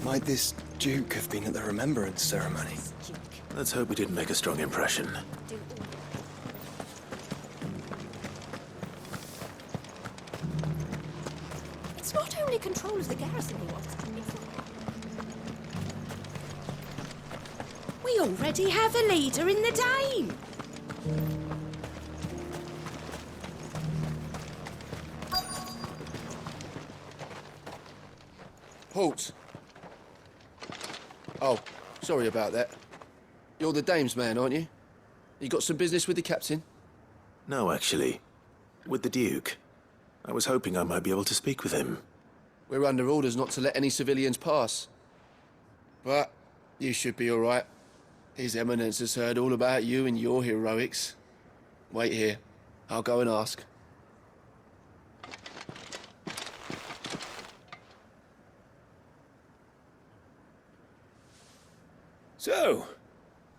Might this Duke have been at the remembrance ceremony? Let's hope we didn't make a strong impression. It's not only control of the garrison he wants. We already have a leader in the Dane. Halt! Oh, sorry about that. You're the dame's man, aren't you? You got some business with the captain? No, actually. With the Duke. I was hoping I might be able to speak with him. We're under orders not to let any civilians pass. But you should be all right. His Eminence has heard all about you and your heroics. Wait here. I'll go and ask. So,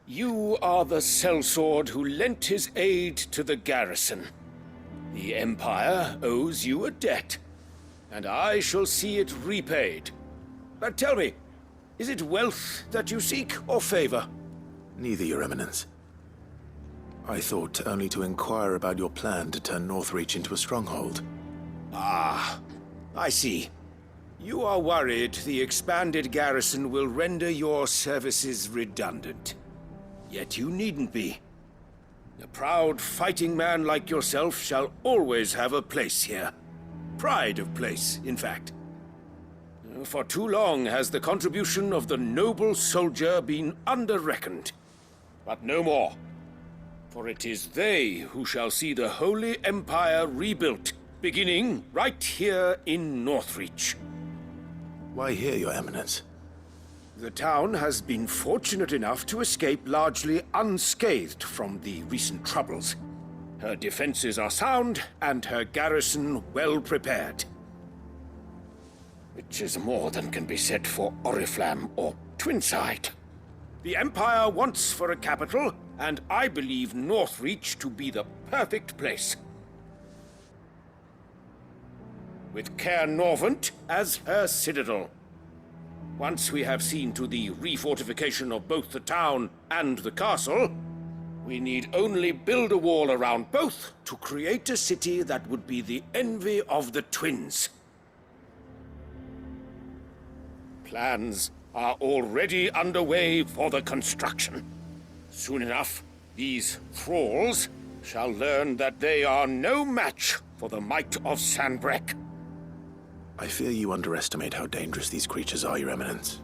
you are the sellsword who lent his aid to the garrison. The Empire owes you a debt, and I shall see it repaid. But tell me, is it wealth that you seek, or favor? Neither, Your Eminence. I thought only to inquire about your plan to turn Northreach into a stronghold. Ah, I see. You are worried the expanded garrison will render your services redundant. Yet you needn't be. A proud fighting man like yourself shall always have a place here. Pride of place, in fact. For too long has the contribution of the noble soldier been under-reckoned. But no more. For it is they who shall see the Holy Empire rebuilt, beginning right here in Northreach. Why here, Your Eminence? The town has been fortunate enough to escape largely unscathed from the recent troubles. Her defenses are sound, and her garrison well prepared. Which is more than can be said for Oriflamme or Twinside. The Empire wants for a capital, and I believe Northreach to be the perfect place. With Caer Norvent as her citadel. Once we have seen to the refortification of both the town and the castle, we need only build a wall around both to create a city that would be the envy of the twins. Plans are already underway for the construction. Soon enough, these thralls shall learn that they are no match for the might of Sanbreque. I fear you underestimate how dangerous these creatures are, Your Eminence.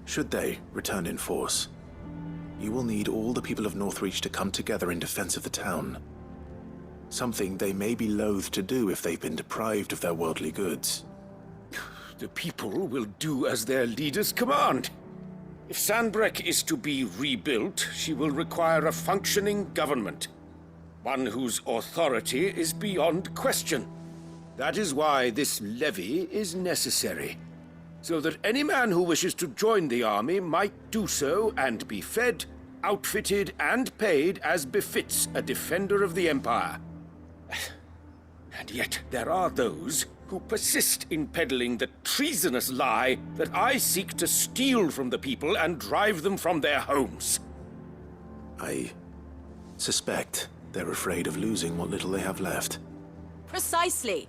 Should they return in force, you will need all the people of Northreach to come together in defense of the town. Something they may be loath to do if they've been deprived of their worldly goods. The people will do as their leaders command. If Sanbreque is to be rebuilt, she will require a functioning government. One whose authority is beyond question. That is why this levy is necessary. So that any man who wishes to join the army might do so and be fed, outfitted, and paid as befits a defender of the Empire. And yet there are those who persist in peddling the treasonous lie that I seek to steal from the people and drive them from their homes. I suspect they're afraid of losing what little they have left. Precisely.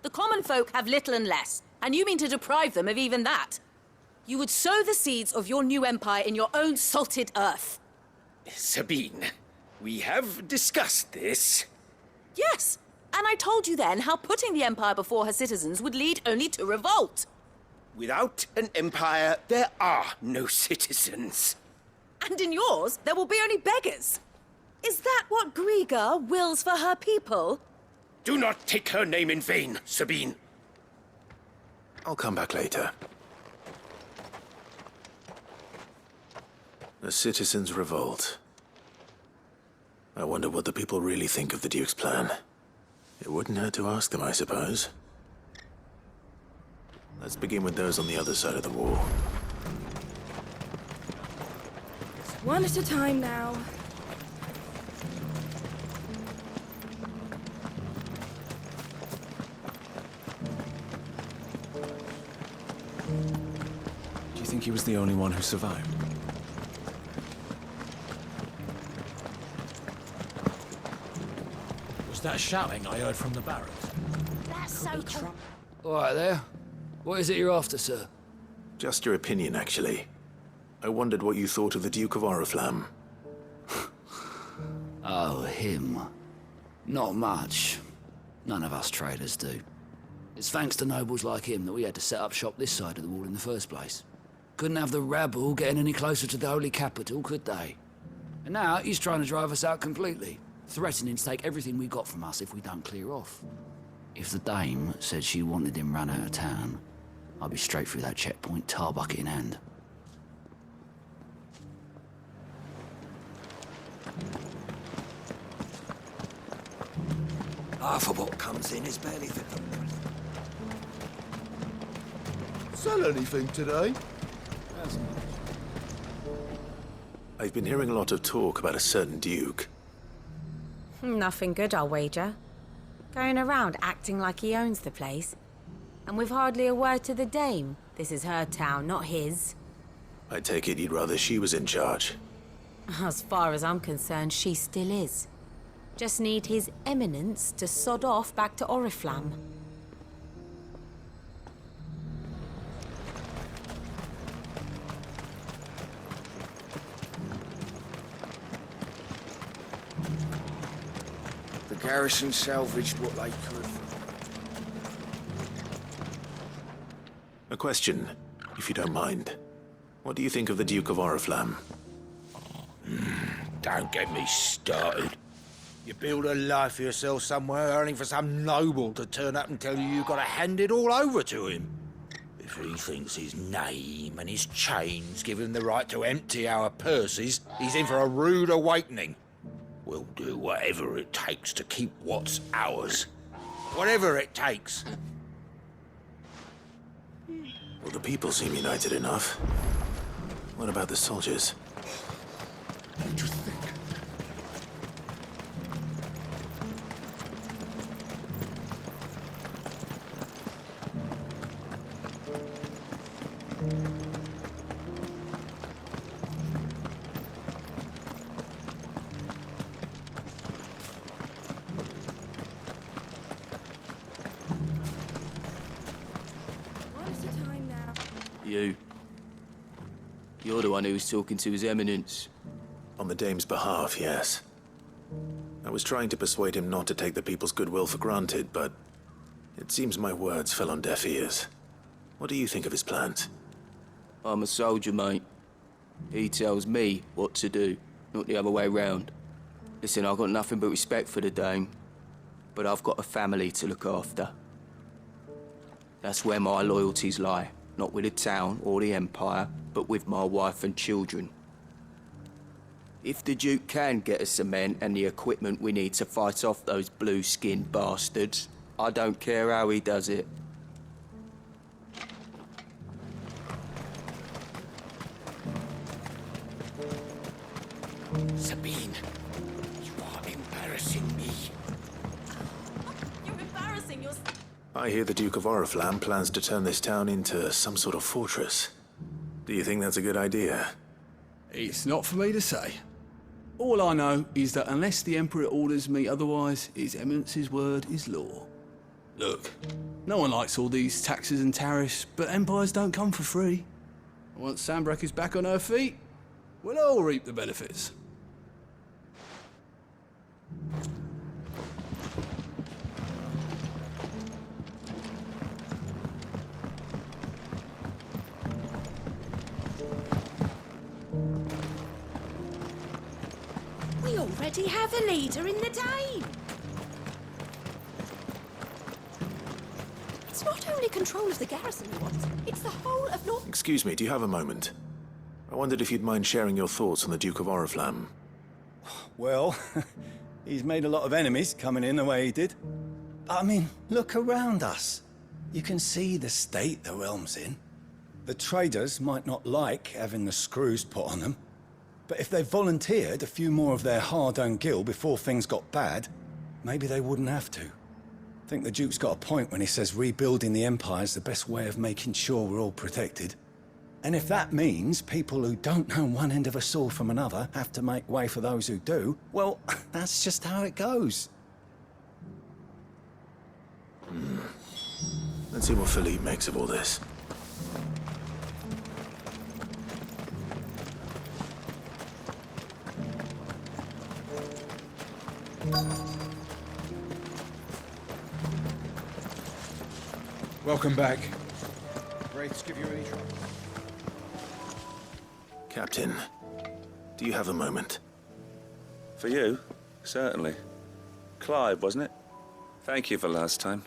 The common folk have little and less, and you mean to deprive them of even that. You would sow the seeds of your new empire in your own salted earth. Sabine, we have discussed this. Yes, and I told you then how putting the empire before her citizens would lead only to revolt. Without an empire, there are no citizens. And in yours, there will be only beggars. Is that what Griga wills for her people? Do not take her name in vain, Sabine. I'll come back later. The citizens revolt. I wonder what the people really think of the Duke's plan. It wouldn't hurt to ask them, I suppose. Let's begin with those on the other side of the wall. One at a time now. Do you think he was the only one who survived? Was that shouting I heard from the barracks? That's so cool. All right there. What is it you're after, sir? Just your opinion, actually. I wondered what you thought of the Duke of Oriflamme. Oh, him. Not much. None of us traders do. It's thanks to nobles like him that we had to set up shop this side of the wall in the first place. Couldn't have the rabble getting any closer to the holy capital, could they? And now he's trying to drive us out completely, threatening to take everything we got from us if we don't clear off. If the dame said she wanted him run out of town, I'd be straight through that checkpoint, tar bucket in hand. Half of what comes in is barely fit for Sell anything today? I've been hearing a lot of talk about a certain duke. Nothing good, I'll wager. Going around acting like he owns the place. And with hardly a word to the dame. This is her town, not his. I take it you'd rather she was in charge. As far as I'm concerned, she still is. Just need his eminence to sod off back to Oriflamme. The garrison salvaged what they could. A question, if you don't mind. What do you think of the Duke of Oriflamme? Don't get me started. You build a life for yourself somewhere, earning for some noble to turn up and tell you you've got to hand it all over to him. If he thinks his name and his chains give him the right to empty our purses, he's in for a rude awakening. We'll do whatever it takes to keep what's ours. Whatever it takes. Well, the people seem united enough. What about the soldiers? What do you think? One at a time now. You. You're the one who was talking to His Eminence. On the dame's behalf, yes. I was trying to persuade him not to take the people's goodwill for granted, but it seems my words fell on deaf ears. What do you think of his plans? I'm a soldier, mate. He tells me what to do, not the other way round. Listen, I've got nothing but respect for the dame, but I've got a family to look after. That's where my loyalties lie, not with the town or the Empire, but with my wife and children. If the Duke can get us cement and the equipment we need to fight off those blue-skinned bastards, I don't care how he does it. Sabine, you are embarrassing me. You're embarrassing yourself. I hear the Duke of Oriflamme plans to turn this town into some sort of fortress. Do you think that's a good idea? It's not for me to say. All I know is that unless the Emperor orders me otherwise, His Eminence's word is law. Look, no one likes all these taxes and tariffs, but empires don't come for free. Once Sanbreque is back on her feet, we'll all reap the benefits. We already have a leader in the Dame. It's not only control of the garrison we want, it's the whole of North... Excuse me, do you have a moment? I wondered if you'd mind sharing your thoughts on the Duke of Oriflamme. Well, he's made a lot of enemies coming in the way he did. I mean, look around us. You can see the state the realm's in. The traders might not like having the screws put on them, but if they volunteered a few more of their hard-earned gil before things got bad, maybe they wouldn't have to. I think the Duke's got a point when he says rebuilding the Empire's the best way of making sure we're all protected. And if that means people who don't know one end of a sword from another have to make way for those who do, well, that's just how it goes. Let's see what Philippe makes of all this. Welcome back. Wraiths give you any trouble? Captain, do you have a moment? For you? Certainly. Clive, wasn't it? Thank you for last time.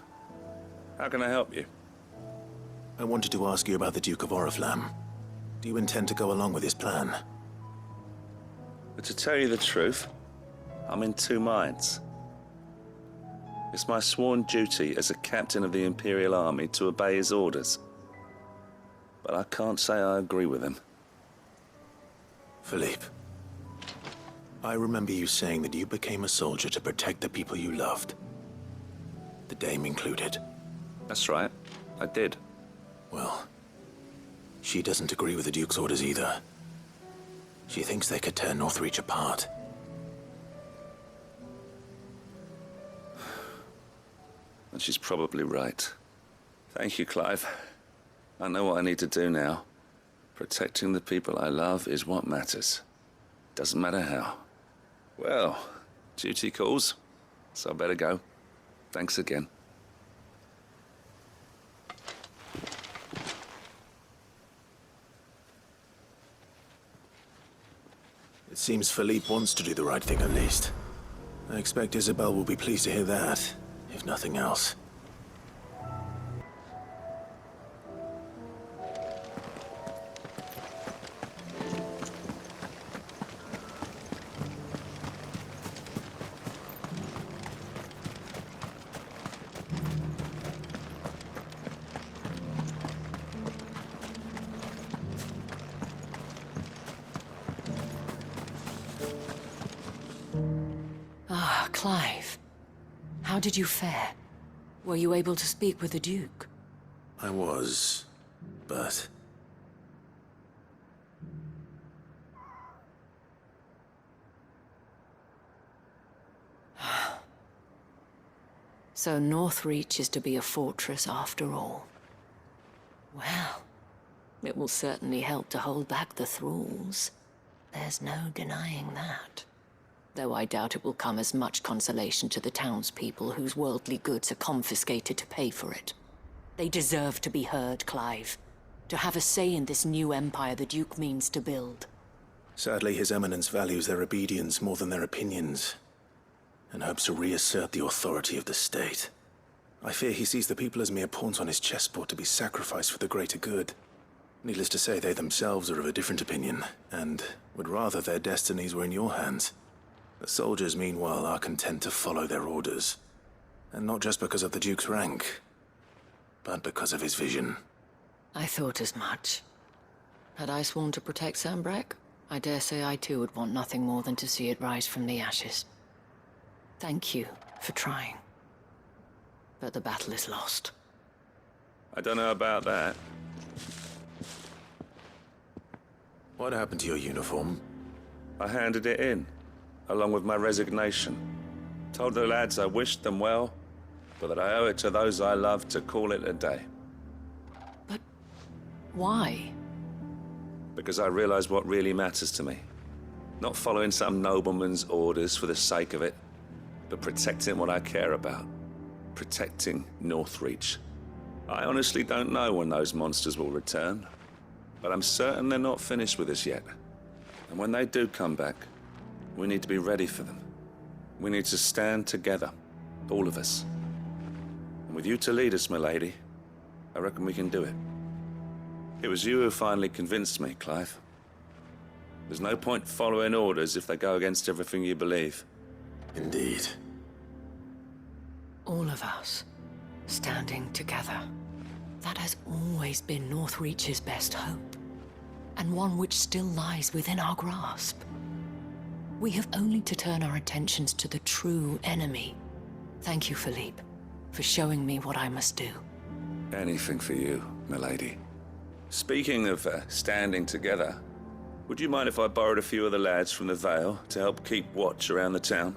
How can I help you? I wanted to ask you about the Duke of Oriflamme. Do you intend to go along with his plan? But to tell you the truth, I'm in two minds. It's my sworn duty as a captain of the Imperial Army to obey his orders. But I can't say I agree with him. Philippe, I remember you saying that you became a soldier to protect the people you loved. The Dame included. That's right, I did. Well, she doesn't agree with the Duke's orders either. She thinks they could tear Northreach apart. And she's probably right. Thank you, Clive. I know what I need to do now. Protecting the people I love is what matters. Doesn't matter how. Well, duty calls, so I better go. Thanks again. It seems Philippe wants to do the right thing at least. I expect Isabel will be pleased to hear that, if nothing else. Clive, how did you fare? Were you able to speak with the Duke? I was, but... So Northreach is to be a fortress after all. Well, it will certainly help to hold back the thralls. There's no denying that. Though I doubt it will come as much consolation to the townspeople whose worldly goods are confiscated to pay for it. They deserve to be heard, Clive. To have a say in this new empire the Duke means to build. Sadly, His Eminence values their obedience more than their opinions, and hopes to reassert the authority of the state. I fear he sees the people as mere pawns on his chessboard to be sacrificed for the greater good. Needless to say, they themselves are of a different opinion, and would rather their destinies were in your hands. The soldiers, meanwhile, are content to follow their orders. And not just because of the Duke's rank, but because of his vision. I thought as much. Had I sworn to protect Sanbreque, I dare say I too would want nothing more than to see it rise from the ashes. Thank you for trying. But the battle is lost. I don't know about that. What happened to your uniform? I handed it in, along with my resignation. Told the lads I wished them well, but that I owe it to those I love to call it a day. But why? Because I realize what really matters to me. Not following some nobleman's orders for the sake of it, but protecting what I care about. Protecting Northreach. I honestly don't know when those monsters will return, but I'm certain they're not finished with us yet. And when they do come back, we need to be ready for them. We need to stand together, all of us. And with you to lead us, milady, I reckon we can do it. It was you who finally convinced me, Clive. There's no point following orders if they go against everything you believe. Indeed. All of us, standing together. That has always been Northreach's best hope, and one which still lies within our grasp. We have only to turn our attentions to the true enemy. Thank you, Philippe. for showing me what I must do. Anything for you, milady. Speaking of standing together, would you mind if I borrowed a few of the lads from the Vale to help keep watch around the town?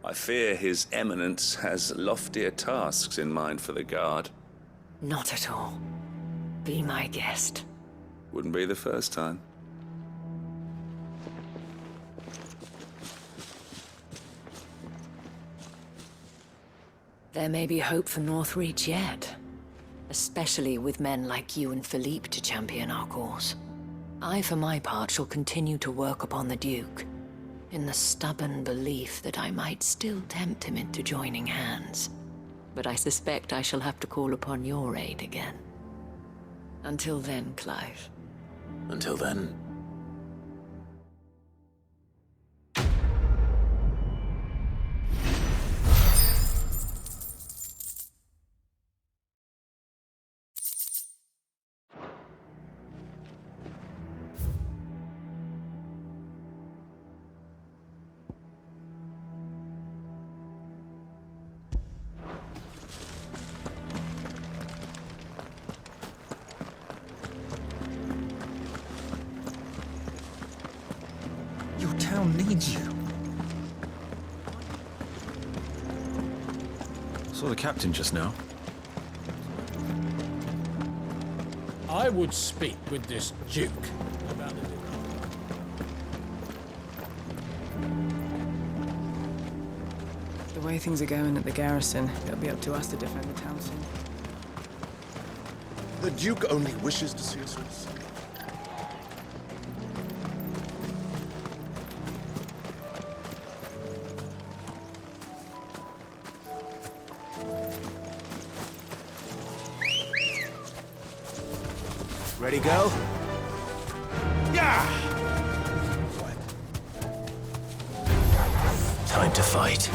I fear His Eminence has loftier tasks in mind for the guard. Not at all. Be my guest. Wouldn't be the first time. There may be hope for Northreach yet. Especially with men like you and Philippe to champion our cause. I, for my part, shall continue to work upon the Duke, in the stubborn belief that I might still tempt him into joining hands. But I suspect I shall have to call upon your aid again. Until then, Clive. Until then. Your town needs you. Saw the captain just now. I would speak with this Duke about the... The way things are going at the garrison, it'll be up to us to defend the town soon. The Duke only wishes to see us succeed. Ready, go? Yeah! Time to fight.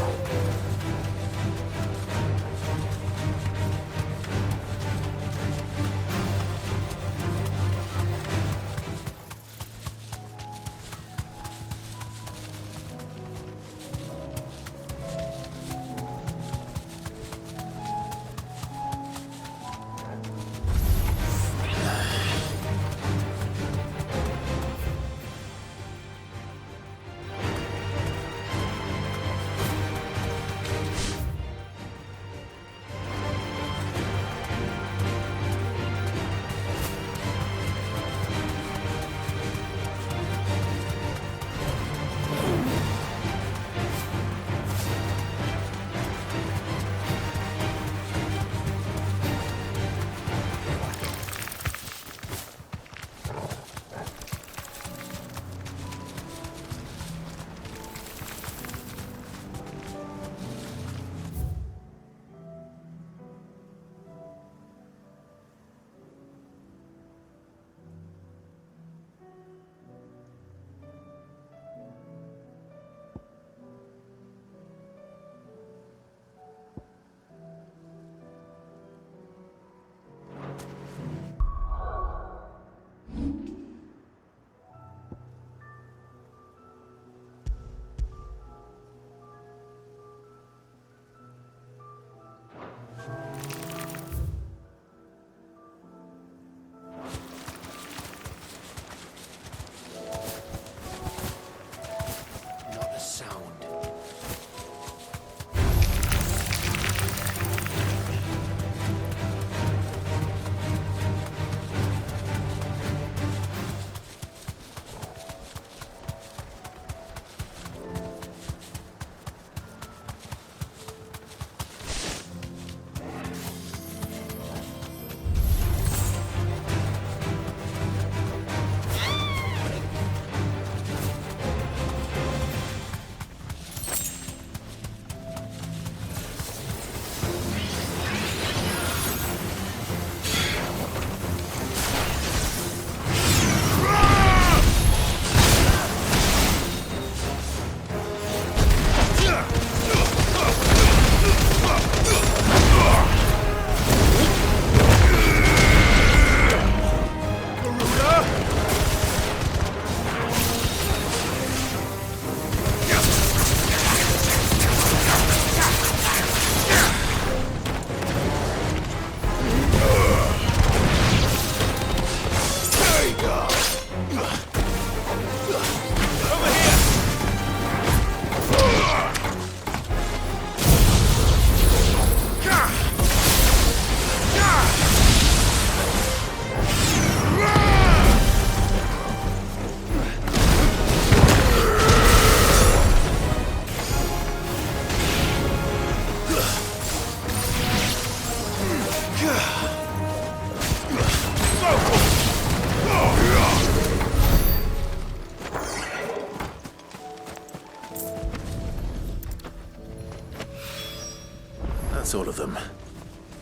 That's all of them.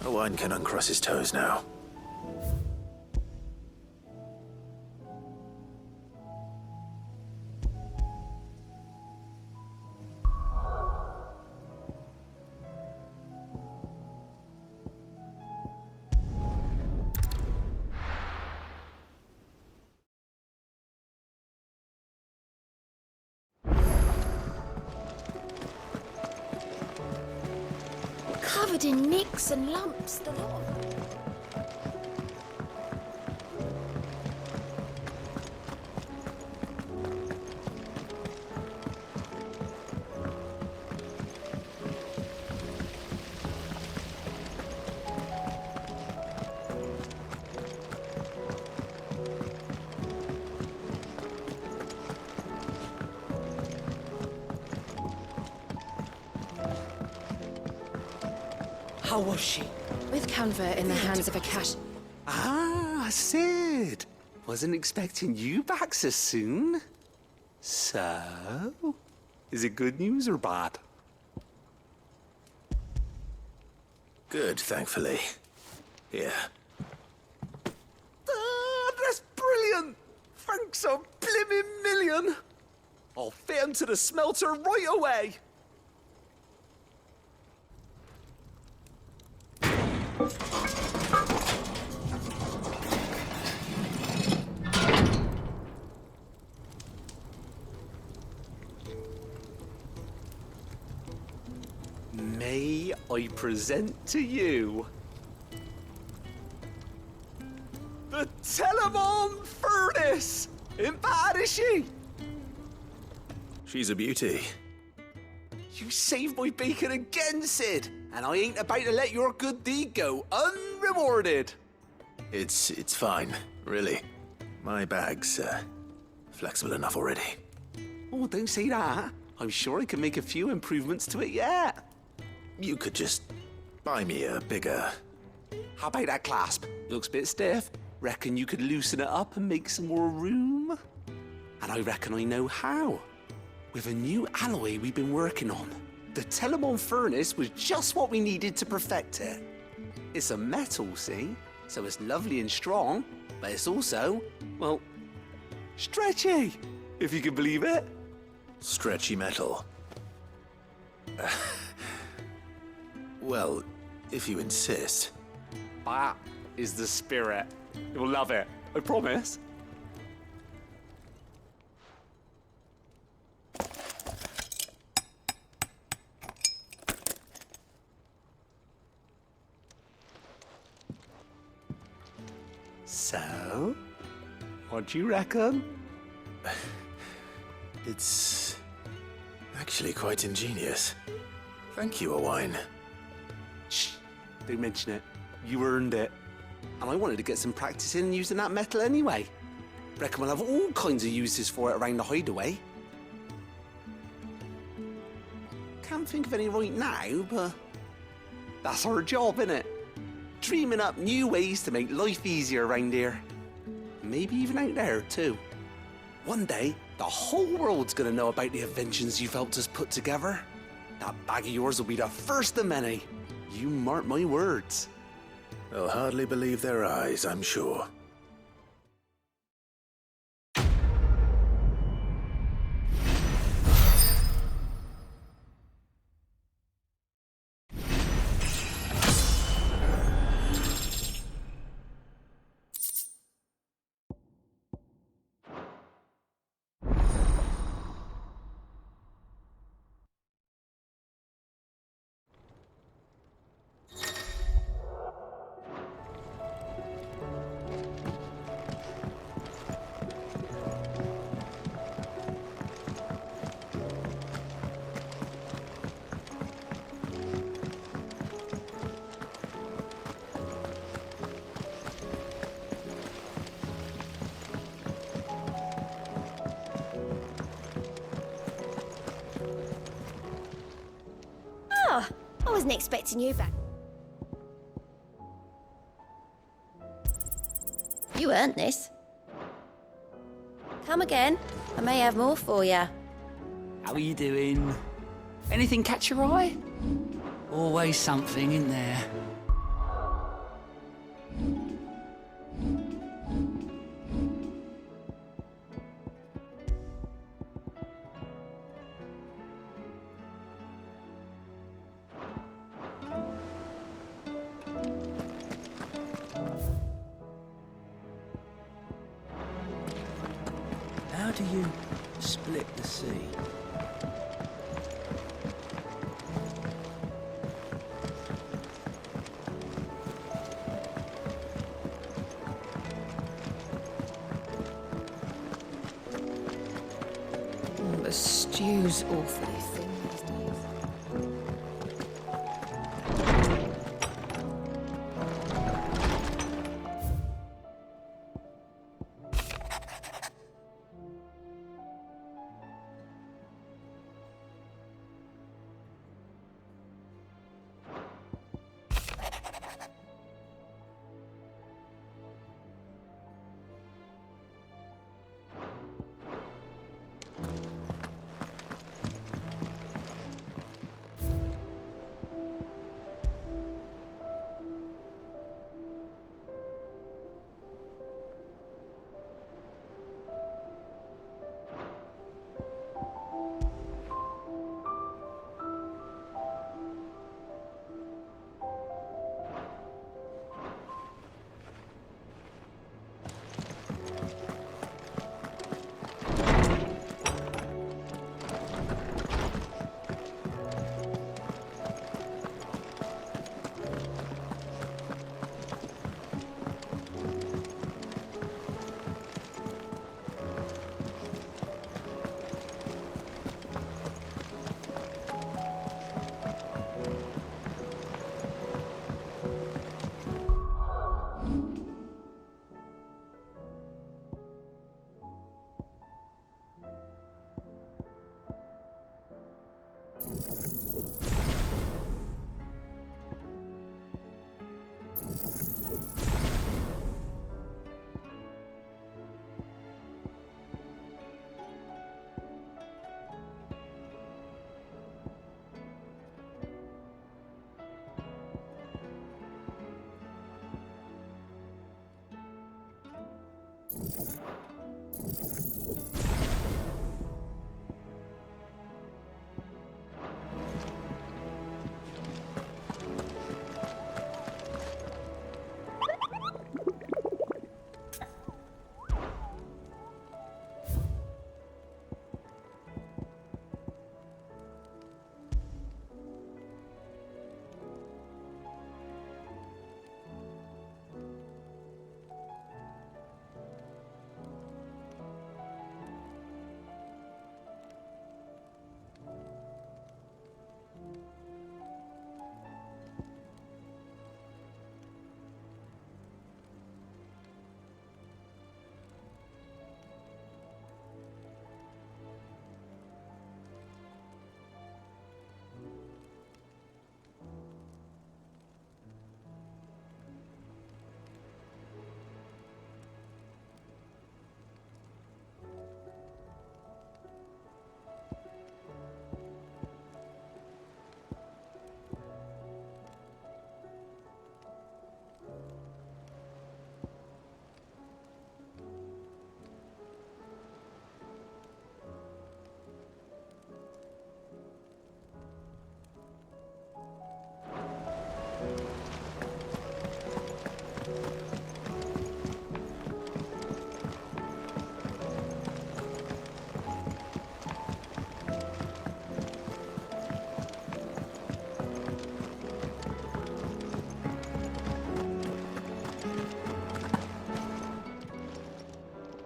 Owain can uncross his toes now. Covered in nicks and lumps, the lot of them. How was she? With Canva in the hands of a cash... Ah, Sid. Wasn't expecting you back so soon. So, is it good news or bad? Good, thankfully. Here. Ah, that's brilliant. Thanks a blimmin' million. I'll fit 'em to the smelter right away. May I present to you the Telemon Furnace? Ain't bad, is she? She's a beauty. You saved my bacon again, Sid, and I ain't about to let your good deed go unrewarded. It's fine, really. My bag's flexible enough already. Oh, don't say that. I'm sure I can make a few improvements to it yet. You could just buy me a bigger... How about that clasp? Looks a bit stiff. Reckon you could loosen it up and make some more room? And I reckon I know how. With a new alloy we've been working on. The Telemon Furnace was just what we needed to perfect it. It's a metal, see? So it's lovely and strong, but it's also, well, stretchy, if you can believe it. Stretchy metal. Well, if you insist. That is the spirit. You'll love it, I promise. So, what do you reckon? It's actually quite ingenious. Thank you, Owain. Shh, don't mention it. You earned it. And I wanted to get some practice in using that metal anyway. Reckon we'll have all kinds of uses for it around the hideaway. Can't think of any right now, but that's our job, innit? Dreaming up new ways to make life easier around here. Maybe even out there, too. One day, the whole world's gonna know about the inventions you've helped us put together. That bag of yours will be the first of many. You mark my words. They'll hardly believe their eyes, I'm sure. Oh, I wasn't expecting you back. You earned this. Come again. I may have more for you. How are you doing? Anything catch your eye? Always something in there. How do you split the sea? The stew's awfully thin these days.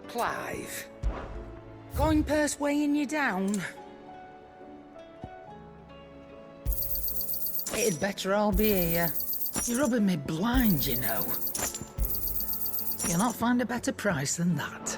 Clive. Coin purse weighing you down? It'd better all be here. You're rubbing me blind, you know. You'll not find a better price than that.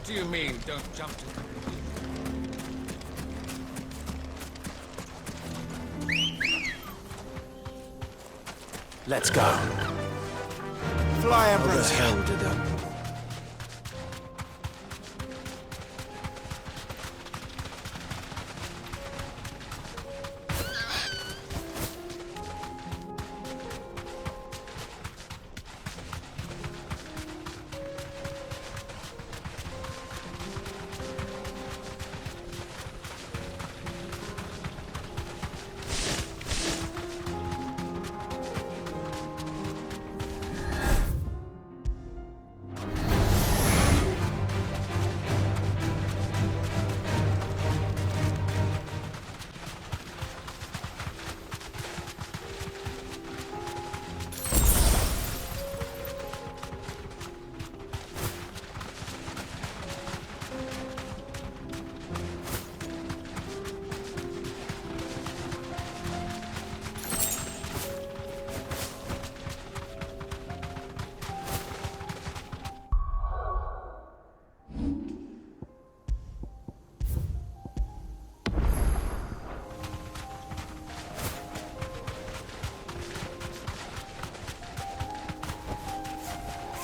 What do you mean, don't jump to... Let's go. Fly and How the hell did that...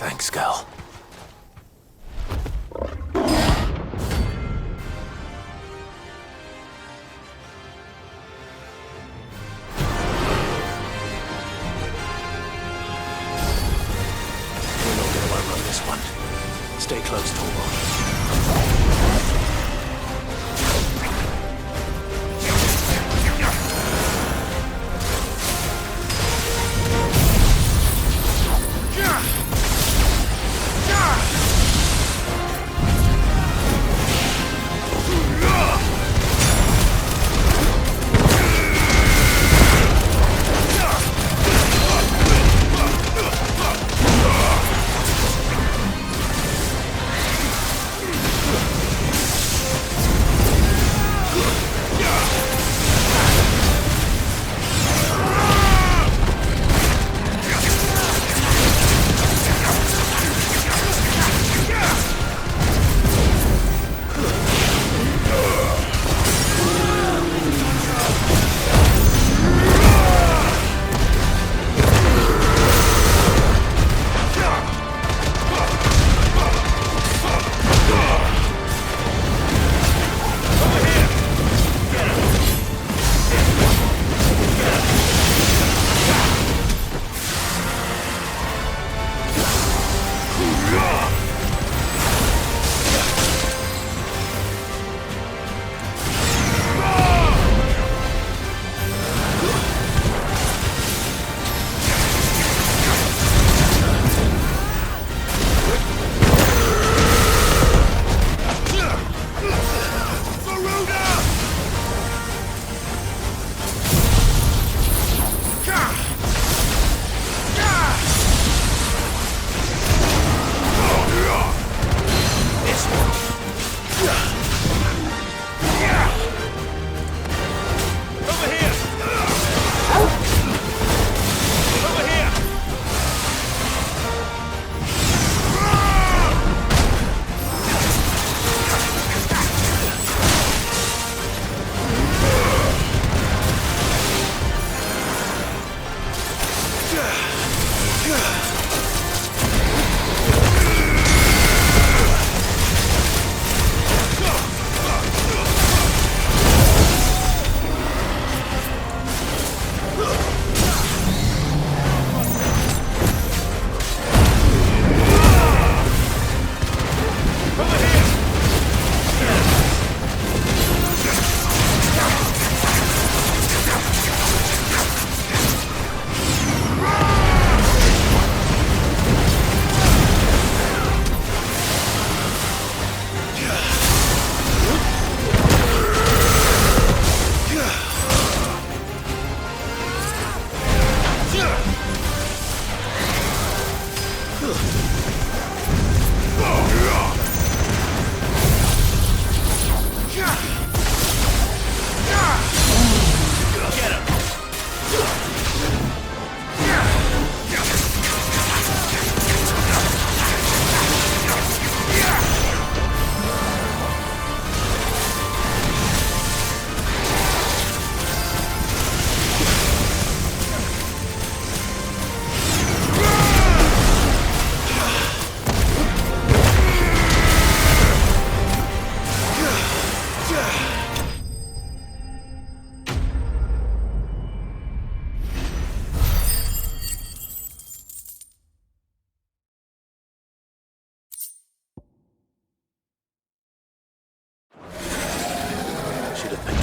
Thanks, girl. We're not gonna outrun this one. Stay close, Torvald.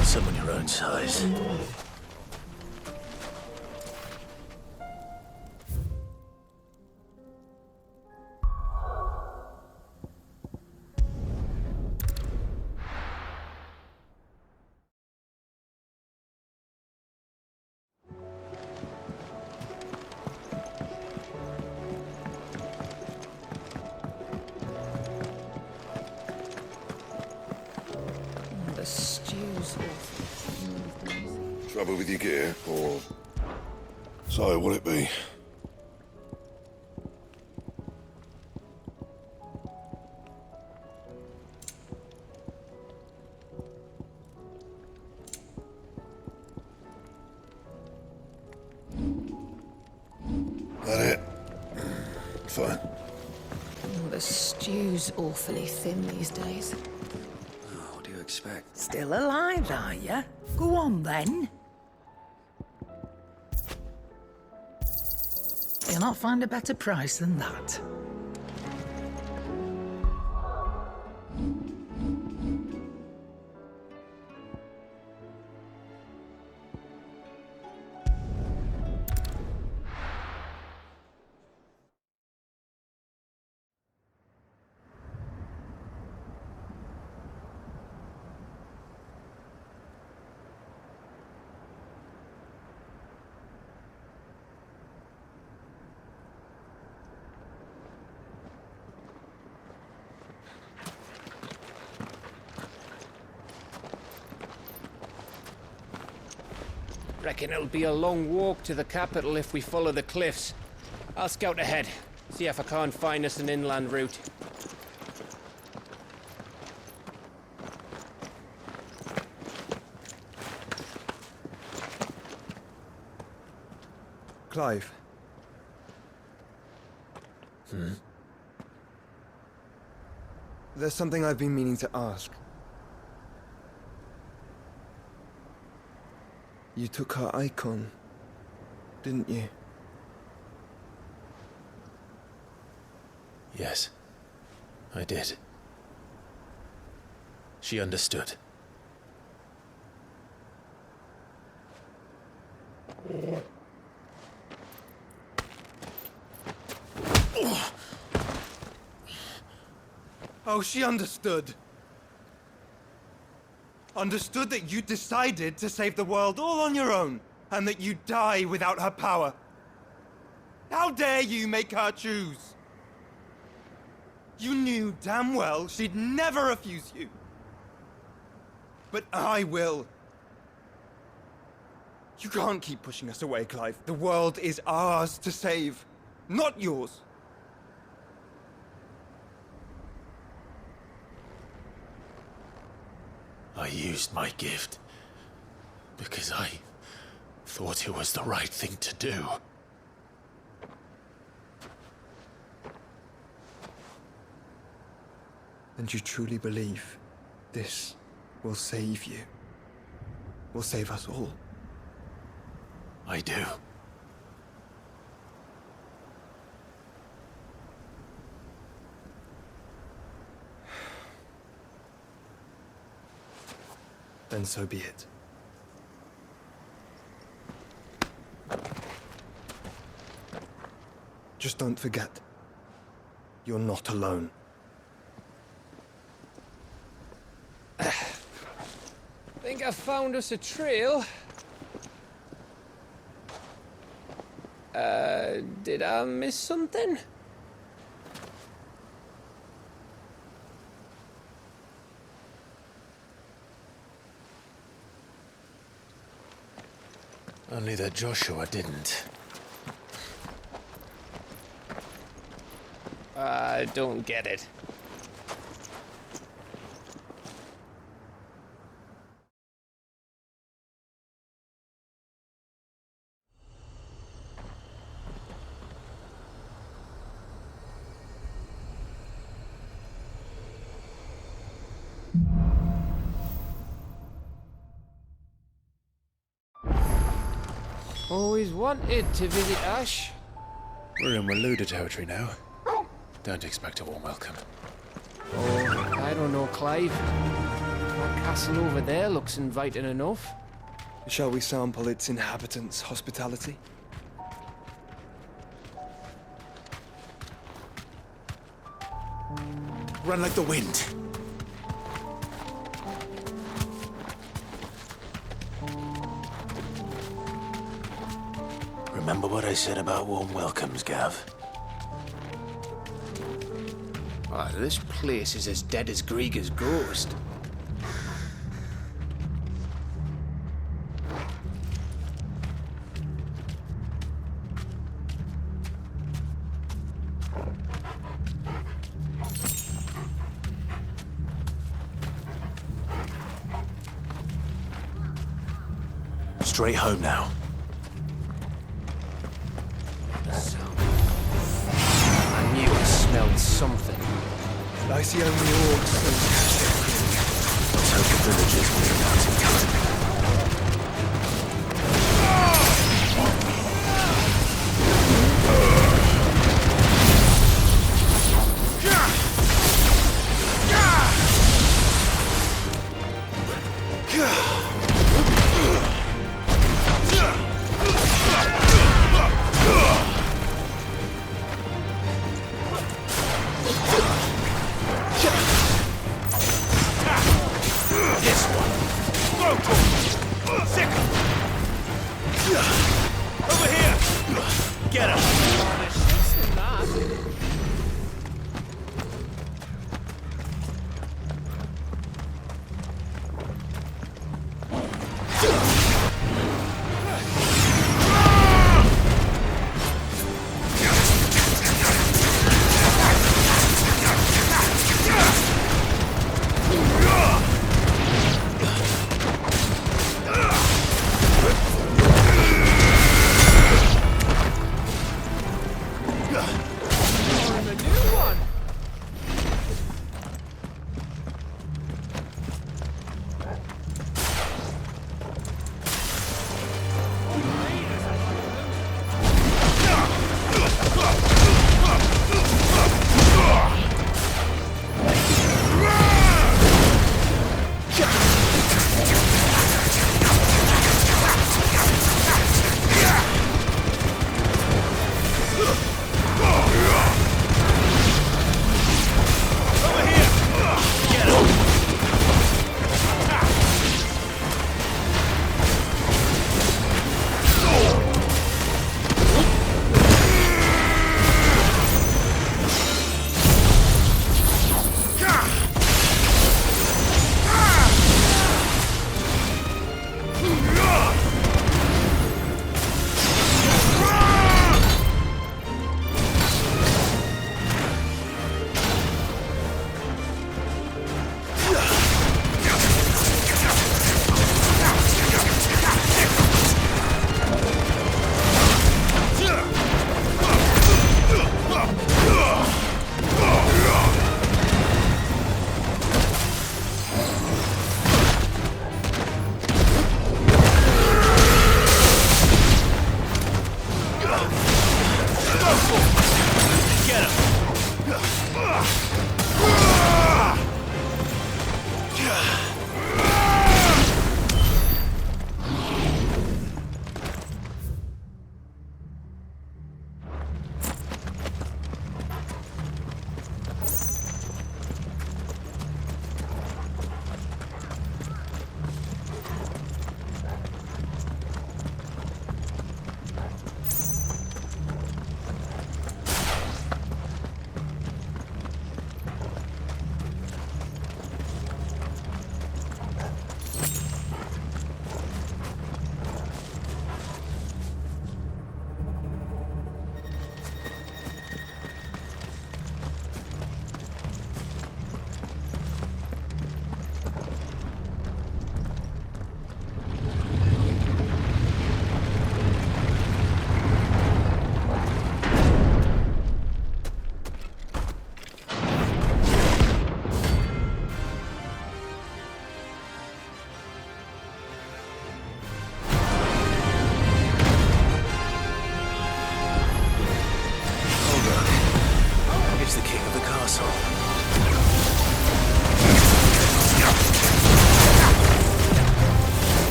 got someone your own size. The stew's awful. Trouble with your gear, or so will it be? That it? Fine. The stew's awfully thin these days. What do you expect? Still alive, are you? Go on, then. You'll not find a better price than that. Reckon it'll be a long walk to the capital if we follow the cliffs. I'll scout ahead, see if I can't find us an inland route. Clive. There's something I've been meaning to ask. You took her icon, didn't you? Yes, I did. She understood. Oh, she understood. Understood that you decided to save the world all on your own, and that you'd die without her power. How dare you make her choose? You knew damn well she'd never refuse you. But I will. You can't keep pushing us away, Clive. The world is ours to save, not yours. I used my gift because I thought it was the right thing to do. And you truly believe this will save you? Will save us all? I do. Then so be it. Just don't forget, you're not alone. Think I found us a trail. Did I miss something? Only that Joshua didn't. I don't get it. Always wanted to visit Ash. We're in Waloed territory now. Don't expect a warm welcome. Oh, I don't know, Clive. I castle over there looks inviting enough. Shall we sample its inhabitants' hospitality? Run like the wind. Remember what I said about warm welcomes, Gav? Ah, this place is as dead as Grieger's ghost. Straight home now. I knew I smelled something. I see only orcs and Let's hope the villagers will be out in time.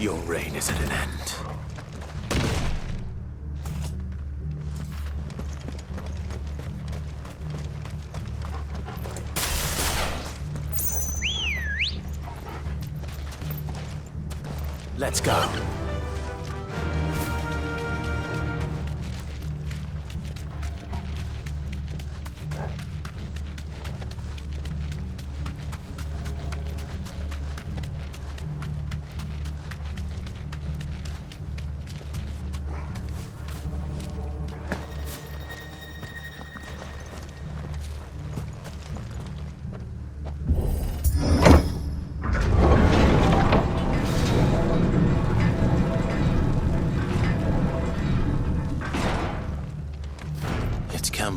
Your reign is at an end. Let's go.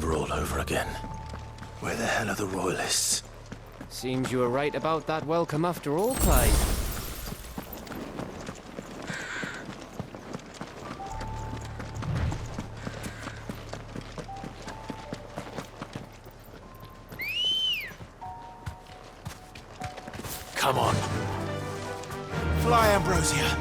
All over again. Where the hell are the Royalists? Seems you were right about that welcome after all, Clive. Come on. Fly, Ambrosia.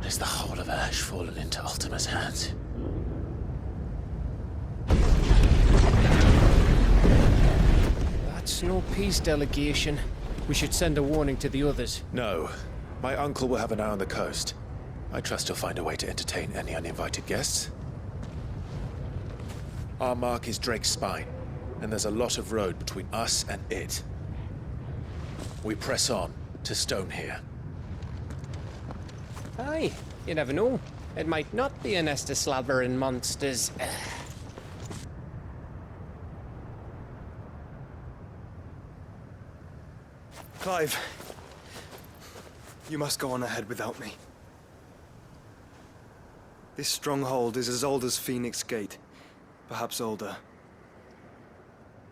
Is the whole of Ash fallen into Ultima's hands? That's no peace delegation. We should send a warning to the others. No. My uncle will have an eye on the coast. I trust he'll find a way to entertain any uninvited guests. Our mark is Drake's Spine, and there's a lot of road between us and it. We press on to Stone here. Aye, you never know. It might not be a nest of slabbering monsters. Clive, you must go on ahead without me. This stronghold is as old as Phoenix Gate, perhaps older.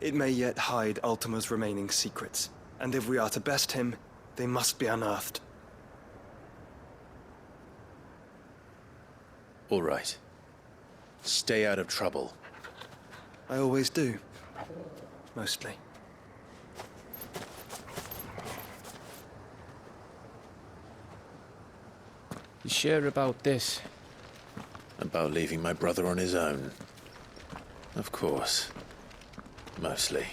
It may yet hide Ultima's remaining secrets, and if we are to best him, they must be unearthed. All right. Stay out of trouble. I always do. Mostly. You sure about this? About leaving my brother on his own. Of course. Mostly.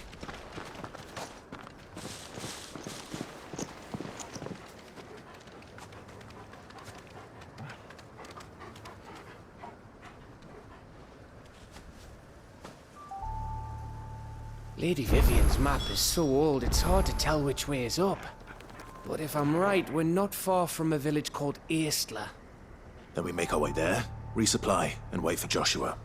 Lady Vivian's map is so old it's hard to tell which way is up. But if I'm right, we're not far from a village called Eastla. Then we make our way there, resupply, and wait for Joshua.